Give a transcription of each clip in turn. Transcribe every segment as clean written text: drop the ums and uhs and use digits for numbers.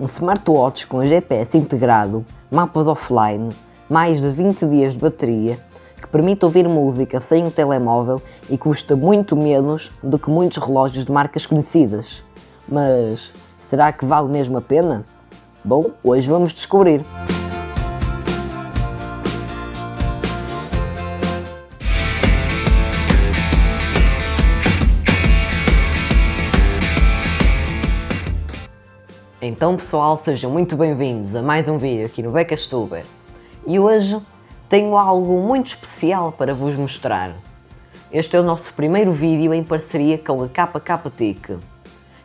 Um smartwatch com GPS integrado, mapas offline, mais de 20 dias de bateria, que permite ouvir música sem o telemóvel e custa muito menos do que muitos relógios de marcas conhecidas. Mas será que vale mesmo a pena? Bom, hoje vamos descobrir. Então pessoal, sejam muito bem-vindos a mais um vídeo aqui no Becastuber. E hoje tenho algo muito especial para vos mostrar. Este é o nosso primeiro vídeo em parceria com a KKTIC,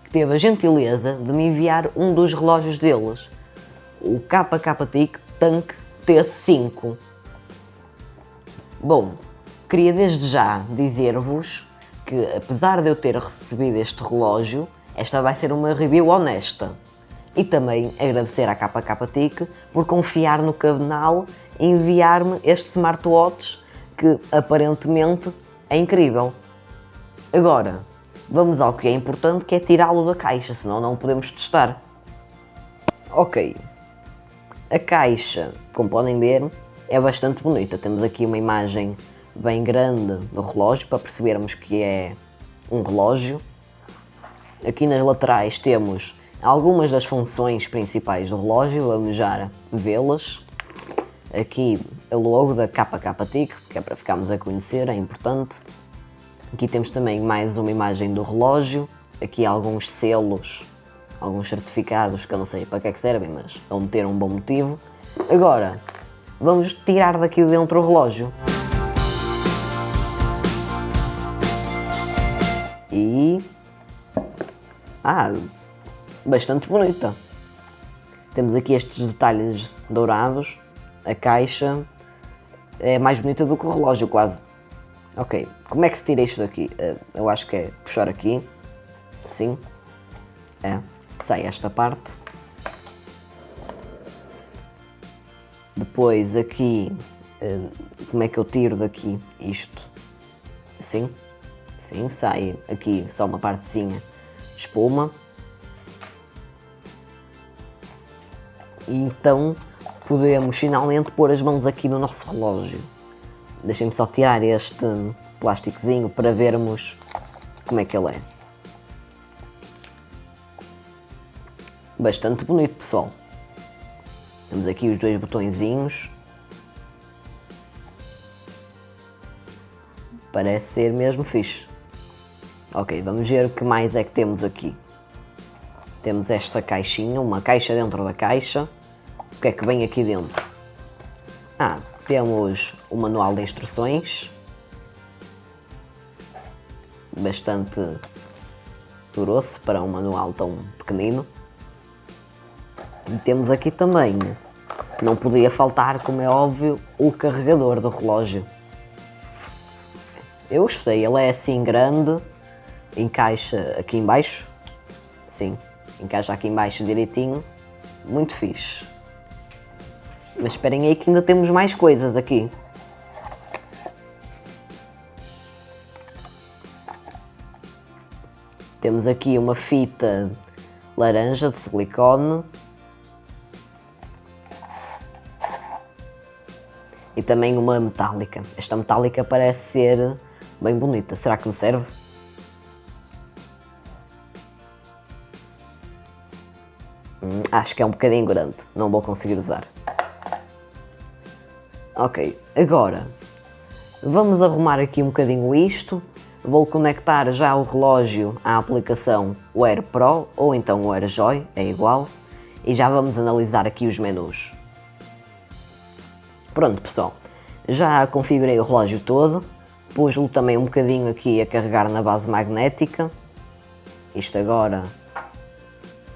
que teve a gentileza de me enviar um dos relógios deles, o KKTIC Tank T5. Bom, queria desde já dizer-vos que, apesar de eu ter recebido este relógio, esta vai ser uma review honesta. E também agradecer à KKTIC por confiar no canal e enviar-me este smartwatch que aparentemente é incrível. Agora, vamos ao que é importante, que é tirá-lo da caixa, senão não podemos testar. Ok, a caixa, como podem ver, é bastante bonita. Temos aqui uma imagem bem grande do relógio para percebermos que é um relógio. Aqui nas laterais temos algumas das funções principais do relógio, vamos já vê-las. Aqui a logo da KKTIC, que é para ficarmos a conhecer, é importante. Aqui temos também mais uma imagem do relógio, aqui alguns selos, alguns certificados que eu não sei para que é que servem, mas vão ter um bom motivo. Agora, vamos tirar daqui de dentro o relógio. E... bastante bonita. Temos aqui estes detalhes dourados. A caixa é mais bonita do que o relógio, quase. Ok, como é que se tira isto daqui? Eu acho que é puxar aqui. Assim. Sai esta parte. Depois aqui, como é que eu tiro daqui isto? Assim. Sim, sai aqui só uma partezinha de espuma. E então podemos finalmente pôr as mãos aqui no nosso relógio. Deixem-me só tirar este plásticozinho para vermos como é que ele é. Bastante bonito, pessoal. Temos aqui os dois botõezinhos. Parece ser mesmo fixe. Ok, vamos ver o que mais é que temos aqui. Temos esta caixinha, uma caixa dentro da caixa. O que é que vem aqui dentro? Temos o manual de instruções. Bastante grosso para um manual tão pequenino. E temos aqui também, não podia faltar, como é óbvio, o carregador do relógio. Eu gostei, ele é assim grande, encaixa aqui em baixo. Sim, encaixa aqui em baixo direitinho. Muito fixe. Mas esperem aí que ainda temos mais coisas aqui. Temos aqui uma fita laranja de silicone. E também uma metálica. Esta metálica parece ser bem bonita. Será que me serve? Acho que é um bocadinho grande. Não vou conseguir usar. Ok, agora vamos arrumar aqui um bocadinho isto. Vou conectar já o relógio à aplicação Wear Pro ou então Wear Joy, é igual. E já vamos analisar aqui os menus. Pronto, pessoal, já configurei o relógio todo. Pus-lo também um bocadinho aqui a carregar na base magnética. Isto agora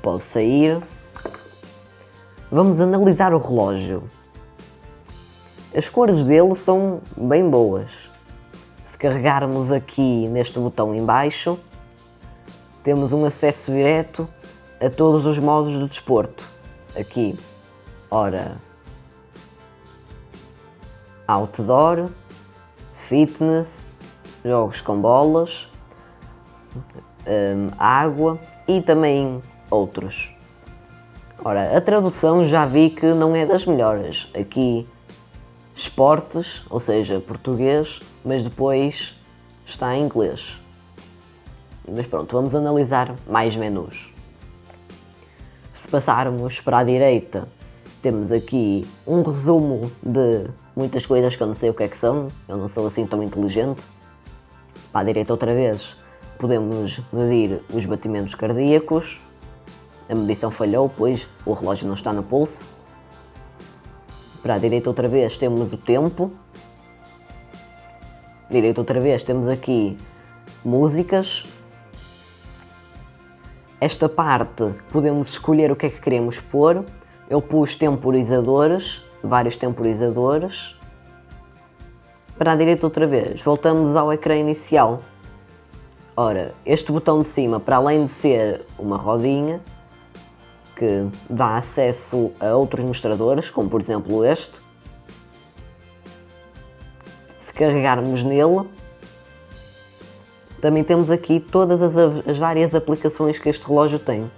pode sair. Vamos analisar o relógio. As cores dele são bem boas. Se carregarmos aqui neste botão em baixo, temos um acesso direto a todos os modos de desporto. Aqui, ora, outdoor, fitness, jogos com bolas, água e também outros. Ora, a tradução já vi que não é das melhores. Aqui, esportes, ou seja, português, mas depois está em inglês. Mas pronto, vamos analisar mais menus. Se passarmos para a direita, temos aqui um resumo de muitas coisas que eu não sei o que é que são, eu não sou assim tão inteligente. Para a direita outra vez, podemos medir os batimentos cardíacos. A medição falhou, pois o relógio não está no pulso. Para a direita outra vez temos o tempo. Direita outra vez temos aqui músicas. Esta parte podemos escolher o que é que queremos pôr. Eu pus temporizadores, vários temporizadores. Para a direita outra vez, voltamos ao ecrã inicial. Ora, este botão de cima, para além de ser uma rodinha, que dá acesso a outros mostradores, como por exemplo este. Se carregarmos nele, também temos aqui todas as várias aplicações que este relógio tem.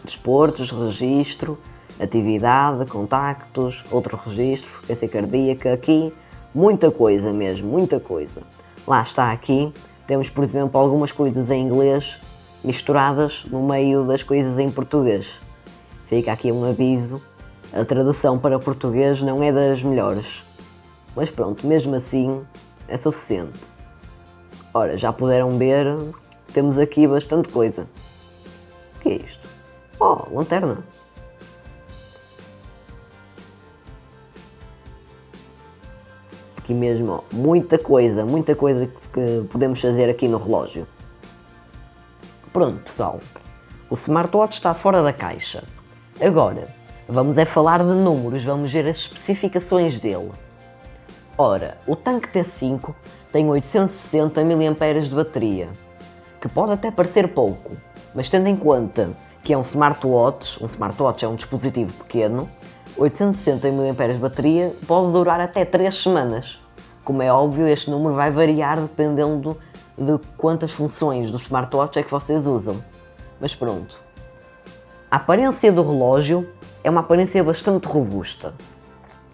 Desportos, registro, atividade, contactos, outro registro, frequência cardíaca, aqui muita coisa mesmo, muita coisa. Lá está aqui, temos por exemplo algumas coisas em inglês misturadas no meio das coisas em português. Fica aqui um aviso, a tradução para português não é das melhores, mas pronto, mesmo assim é suficiente. Ora, já puderam ver, temos aqui bastante coisa. O que é isto? Oh, lanterna! Aqui mesmo, ó, muita coisa que podemos fazer aqui no relógio. Pronto, pessoal, o smartwatch está fora da caixa. Agora, vamos é falar de números, vamos ver as especificações dele. Ora, o Tank T5 tem 860 mAh de bateria, que pode até parecer pouco, mas tendo em conta que é um smartwatch é um dispositivo pequeno, 860 mAh de bateria pode durar até 3 semanas. Como é óbvio, este número vai variar dependendo de quantas funções do smartwatch é que vocês usam. Mas pronto. A aparência do relógio é uma aparência bastante robusta.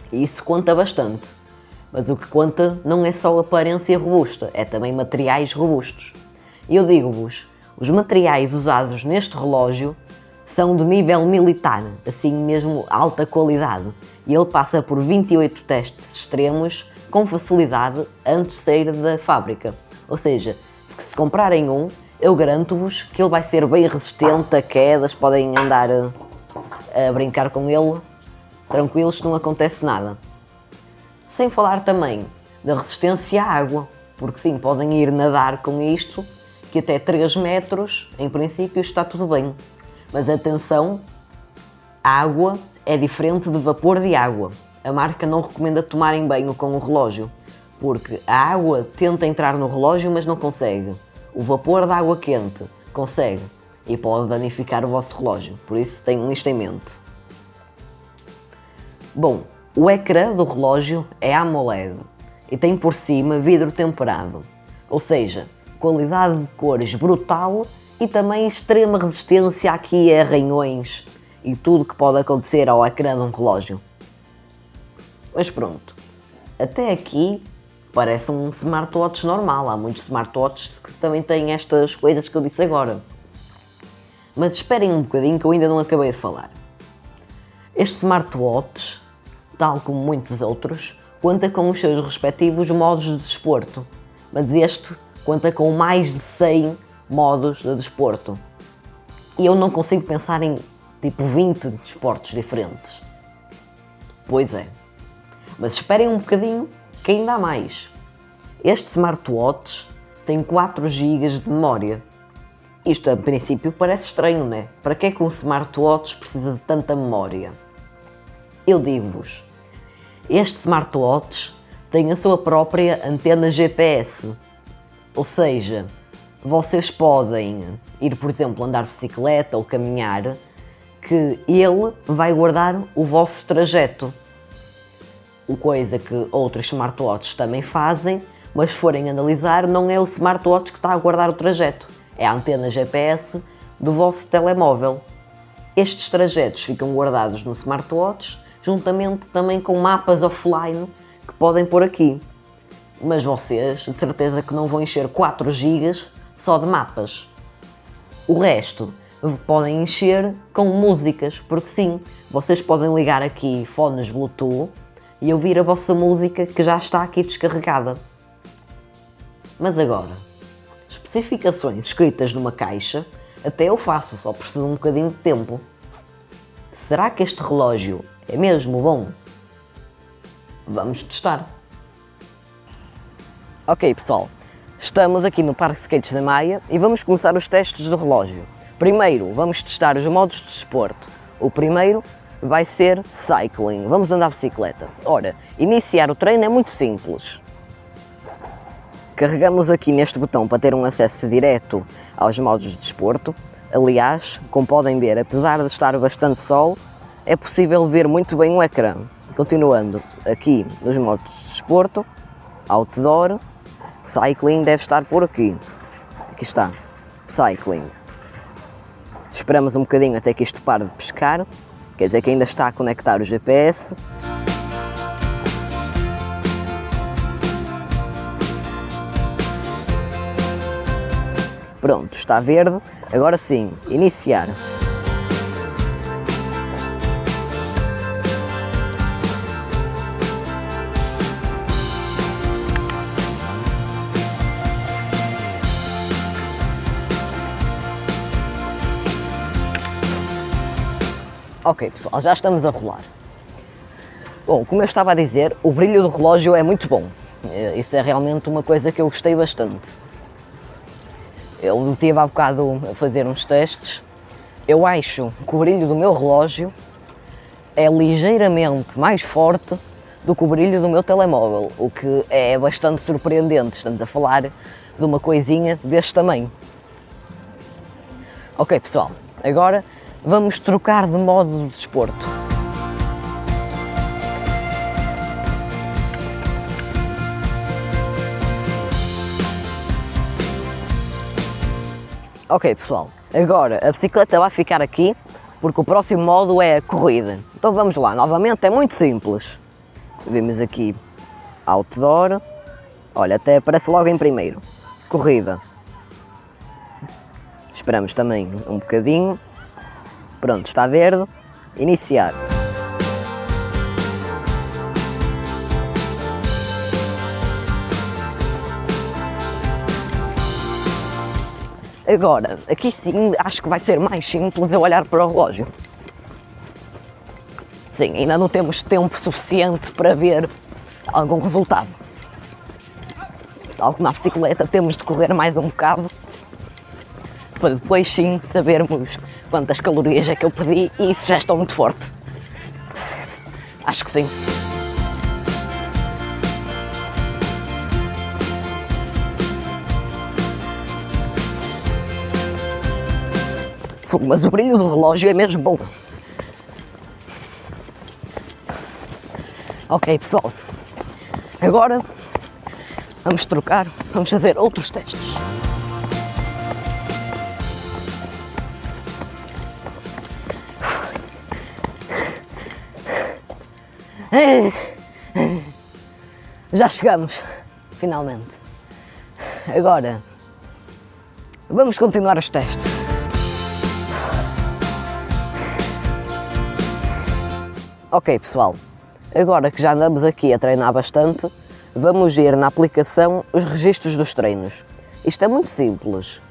E isso conta bastante. Mas o que conta não é só a aparência robusta, é também materiais robustos. E eu digo-vos, os materiais usados neste relógio são de nível militar, assim mesmo alta qualidade. E ele passa por 28 testes extremos com facilidade antes de sair da fábrica. Ou seja, se comprarem um, eu garanto-vos que ele vai ser bem resistente a quedas, podem andar a brincar com ele, tranquilos, não acontece nada. Sem falar também da resistência à água, porque sim, podem ir nadar com isto, que até 3 metros, em princípio, está tudo bem. Mas atenção, a água é diferente de vapor de água. A marca não recomenda tomarem banho com o relógio, porque a água tenta entrar no relógio, mas não consegue. O vapor da água quente consegue e pode danificar o vosso relógio, por isso tenham isto em mente. Bom, o ecrã do relógio é AMOLED e tem por cima vidro temperado, ou seja, qualidade de cores brutal e também extrema resistência aqui a arranhões e tudo que pode acontecer ao ecrã de um relógio. Mas pronto, até aqui parece um smartwatch normal, há muitos smartwatches que também têm estas coisas que eu disse agora. Mas esperem um bocadinho que eu ainda não acabei de falar. Este smartwatch, tal como muitos outros, conta com os seus respectivos modos de desporto, mas este conta com mais de 100 modos de desporto. E eu não consigo pensar em tipo 20 desportos diferentes. Pois é. Mas esperem um bocadinho que ainda há mais. Este smartwatch tem 4 GB de memória. Isto a princípio parece estranho, né? Para que é que um smartwatch precisa de tanta memória? Eu digo-vos, este smartwatch tem a sua própria antena GPS. Ou seja, vocês podem ir, por exemplo, andar de bicicleta ou caminhar, que ele vai guardar o vosso trajeto. Coisa que outros smartwatches também fazem, mas se forem analisar, não é o smartwatch que está a guardar o trajeto. É a antena GPS, do vosso telemóvel. Estes trajetos ficam guardados no smartwatch, juntamente também com mapas offline que podem pôr aqui. Mas vocês, de certeza que não vão encher 4 GB só de mapas. O resto podem encher com músicas, porque sim, vocês podem ligar aqui fones Bluetooth e ouvir a vossa música que já está aqui descarregada. Mas agora, especificações escritas numa caixa, até eu faço, só preciso de um bocadinho de tempo. Será que este relógio é mesmo bom? Vamos testar. Ok pessoal, estamos aqui no Parque Skates da Maia e vamos começar os testes do relógio. Primeiro vamos testar os modos de desporto. O primeiro vai ser Cycling, vamos andar de bicicleta. Ora, iniciar o treino é muito simples. Carregamos aqui neste botão para ter um acesso direto aos modos de desporto. Aliás, como podem ver, apesar de estar bastante sol, é possível ver muito bem o ecrã. Continuando aqui nos modos de desporto, Outdoor, Cycling deve estar por aqui. Aqui está, Cycling. Esperamos um bocadinho até que isto pare de pescar, quer dizer que ainda está a conectar o GPS. Pronto, está verde. Agora sim, iniciar. Ok pessoal, já estamos a rolar. Bom, como eu estava a dizer, o brilho do relógio é muito bom. Isso é realmente uma coisa que eu gostei bastante. Eu estive há bocado a fazer uns testes. Eu acho que o brilho do meu relógio é ligeiramente mais forte do que o brilho do meu telemóvel, o que é bastante surpreendente. Estamos a falar de uma coisinha deste tamanho. Ok pessoal, agora vamos trocar de modo de desporto. Ok pessoal, agora a bicicleta vai ficar aqui porque o próximo modo é a corrida. Então vamos lá, novamente é muito simples. Vimos aqui Outdoor, olha, até aparece logo em primeiro, corrida. Esperamos também um bocadinho. Pronto, está verde, iniciar. Agora, aqui sim, acho que vai ser mais simples eu olhar para o relógio. Sim, ainda não temos tempo suficiente para ver algum resultado. Tal como a bicicleta, temos de correr mais um bocado para depois sim sabermos quantas calorias é que eu perdi e isso já está muito forte. Acho que sim. Mas o brilho do relógio é mesmo bom. Ok pessoal, agora vamos trocar, vamos fazer outros testes. Já chegamos, finalmente. Agora, vamos continuar os testes. Ok pessoal, agora que já andamos aqui a treinar bastante, vamos ver na aplicação os registros dos treinos. Isto é muito simples.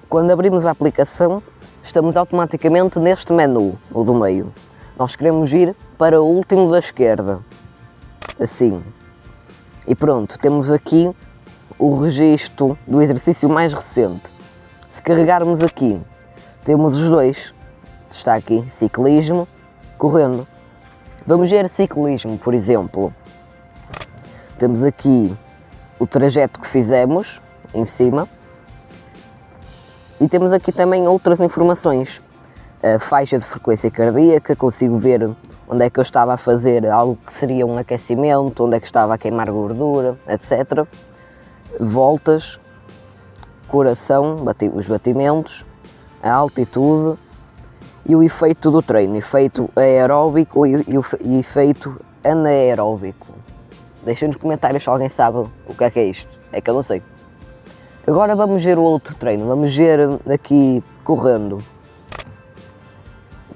Quando abrimos a aplicação, estamos automaticamente neste menu, o do meio. Nós queremos ir para o último da esquerda, assim. E pronto, temos aqui o registro do exercício mais recente. Se carregarmos aqui, temos os dois. Está aqui, ciclismo, correndo. Vamos ver ciclismo, por exemplo. Temos aqui o trajeto que fizemos, em cima. E temos aqui também outras informações. A faixa de frequência cardíaca, consigo ver onde é que eu estava a fazer algo que seria um aquecimento, onde é que estava a queimar gordura, etc. Voltas, coração, os batimentos, a altitude e o efeito do treino, efeito aeróbico e o efeito anaeróbico. Deixem nos comentários se alguém sabe o que é isto, é que eu não sei. Agora vamos ver o outro treino, vamos ver aqui correndo.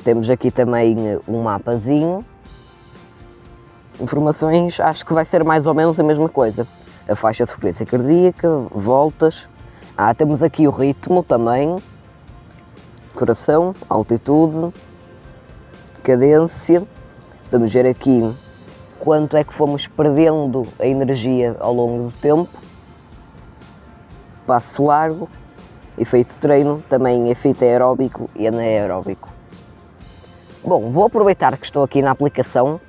Temos aqui também um mapazinho. Informações, acho que vai ser mais ou menos a mesma coisa. A faixa de frequência cardíaca, voltas. Temos aqui o ritmo também. Coração, altitude, cadência. Vamos ver aqui quanto é que fomos perdendo a energia ao longo do tempo. Passo largo, efeito de treino, também efeito aeróbico e anaeróbico. Bom, vou aproveitar que estou aqui na aplicação,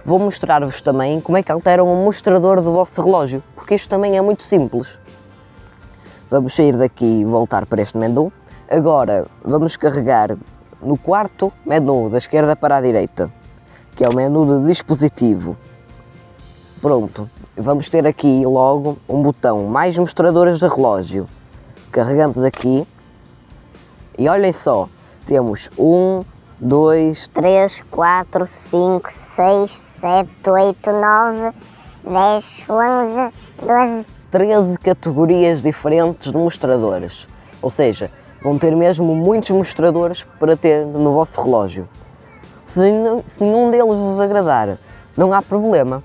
vou mostrar-vos também como é que alteram o mostrador do vosso relógio, porque isto também é muito simples. Vamos sair daqui e voltar para este menu. Agora vamos carregar no quarto menu, da esquerda para a direita, que é o menu de dispositivo. Pronto, vamos ter aqui logo um botão mais mostradores de relógio. Carregamos aqui e olhem só, temos 1, 2, 3, 4, 5, 6, 7, 8, 9, 10, 11, 12, 13 categorias diferentes de mostradores. Ou seja, vão ter mesmo muitos mostradores para ter no vosso relógio. Se nenhum deles vos agradar, não há problema.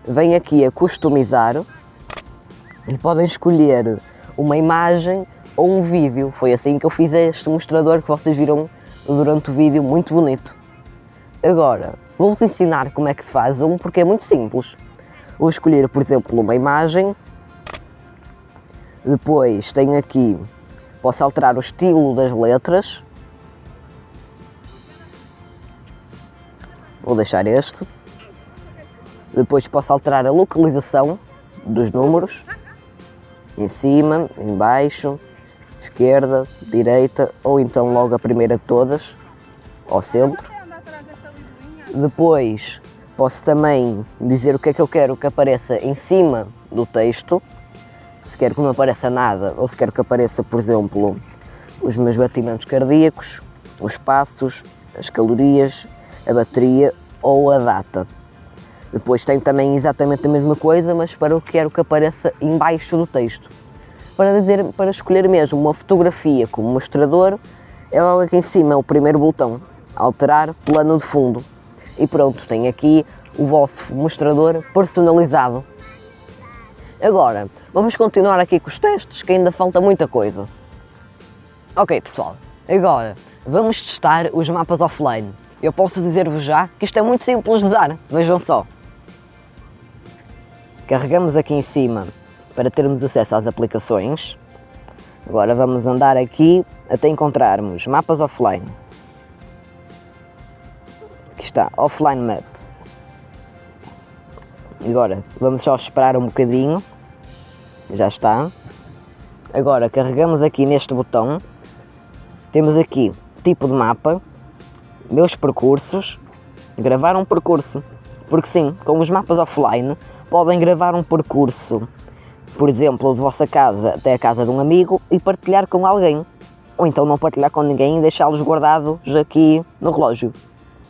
Vem aqui a customizar e podem escolher uma imagem ou um vídeo. Foi assim que eu fiz este mostrador que vocês viram durante o vídeo, muito bonito. Agora, vou-vos ensinar como é que se faz um, porque é muito simples. Vou escolher, por exemplo, uma imagem. Depois tenho aqui, posso alterar o estilo das letras. Vou deixar este. Depois posso alterar a localização dos números. Em cima, em baixo, esquerda, direita, ou então logo a primeira de todas, ao centro. Depois posso também dizer o que é que eu quero que apareça em cima do texto. Se quero que não apareça nada, ou se quero que apareça, por exemplo, os meus batimentos cardíacos, os passos, as calorias, a bateria ou a data. Depois tenho também exatamente a mesma coisa, mas para o que quero que apareça embaixo do texto. Para escolher mesmo uma fotografia como mostrador, é logo aqui em cima o primeiro botão, alterar plano de fundo. E pronto, tem aqui o vosso mostrador personalizado. Agora, vamos continuar aqui com os testes, que ainda falta muita coisa. Ok pessoal, agora vamos testar os mapas offline. Eu posso dizer-vos já que isto é muito simples de usar, vejam só. Carregamos aqui em cima para termos acesso às aplicações. Agora vamos andar aqui até encontrarmos mapas offline. Aqui está, Offline Map. Agora vamos só esperar um bocadinho. Já está. Agora carregamos aqui neste botão. Temos aqui tipo de mapa, meus percursos, gravar um percurso. Porque sim, com os mapas offline podem gravar um percurso, por exemplo, de vossa casa até a casa de um amigo e partilhar com alguém. Ou então não partilhar com ninguém e deixá-los guardados aqui no relógio.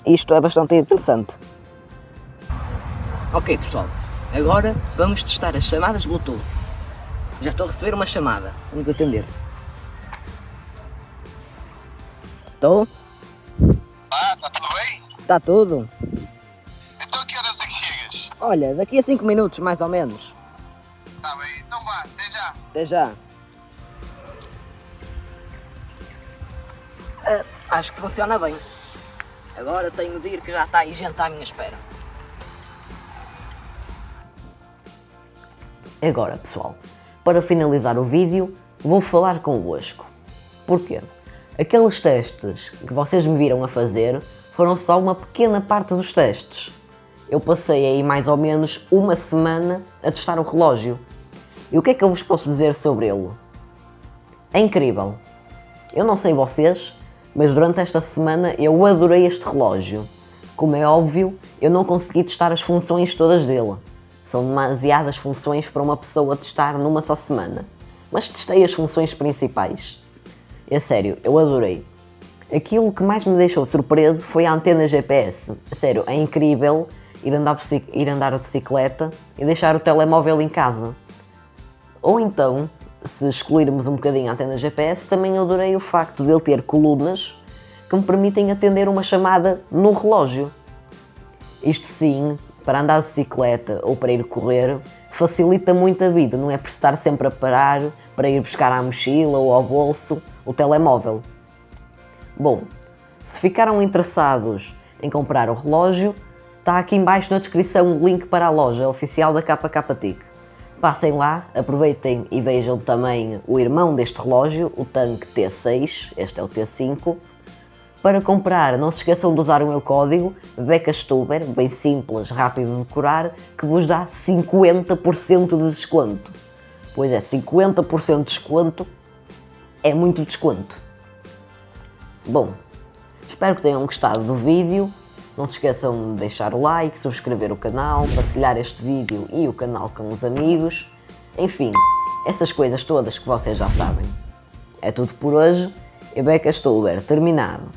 Isto é bastante interessante. Ok pessoal, agora vamos testar as chamadas Bluetooth. Já estou a receber uma chamada, vamos atender. Estou? Está tudo bem? Está tudo? Então a que horas é que chegas? Olha, daqui a 5 minutos mais ou menos. Está bem, então vá, até já. Até já. Acho que funciona bem. Agora tenho de ir que já está aí gente à minha espera. Agora pessoal, para finalizar o vídeo, vou falar convosco. Porquê? Aqueles testes que vocês me viram a fazer foram só uma pequena parte dos testes. Eu passei aí mais ou menos uma semana a testar o relógio. E o que é que eu vos posso dizer sobre ele? É incrível. Eu não sei vocês, mas durante esta semana eu adorei este relógio. Como é óbvio, eu não consegui testar as funções todas dele. São demasiadas funções para uma pessoa testar numa só semana. Mas testei as funções principais. É sério, eu adorei. Aquilo que mais me deixou surpreso foi a antena GPS. A sério, é incrível ir andar de bicicleta e deixar o telemóvel em casa. Ou então, se excluirmos um bocadinho a antena GPS, também adorei o facto de ele ter colunas que me permitem atender uma chamada no relógio. Isto sim, para andar de bicicleta ou para ir correr, facilita muito a vida, não é por estar sempre a parar para ir buscar à mochila ou ao bolso o telemóvel. Bom, se ficaram interessados em comprar o relógio, está aqui em baixo na descrição o link para a loja oficial da KKTIC. Passem lá, aproveitem e vejam também o irmão deste relógio, o Tank T6, este é o T5. Para comprar, não se esqueçam de usar o meu código BECASTUBER, bem simples, rápido de decorar, que vos dá 50% de desconto. Pois é, 50% de desconto é muito desconto. Bom, espero que tenham gostado do vídeo. Não se esqueçam de deixar o like, subscrever o canal, partilhar este vídeo e o canal com os amigos. Enfim, essas coisas todas que vocês já sabem. É tudo por hoje. Eu BECASTUBER, terminado.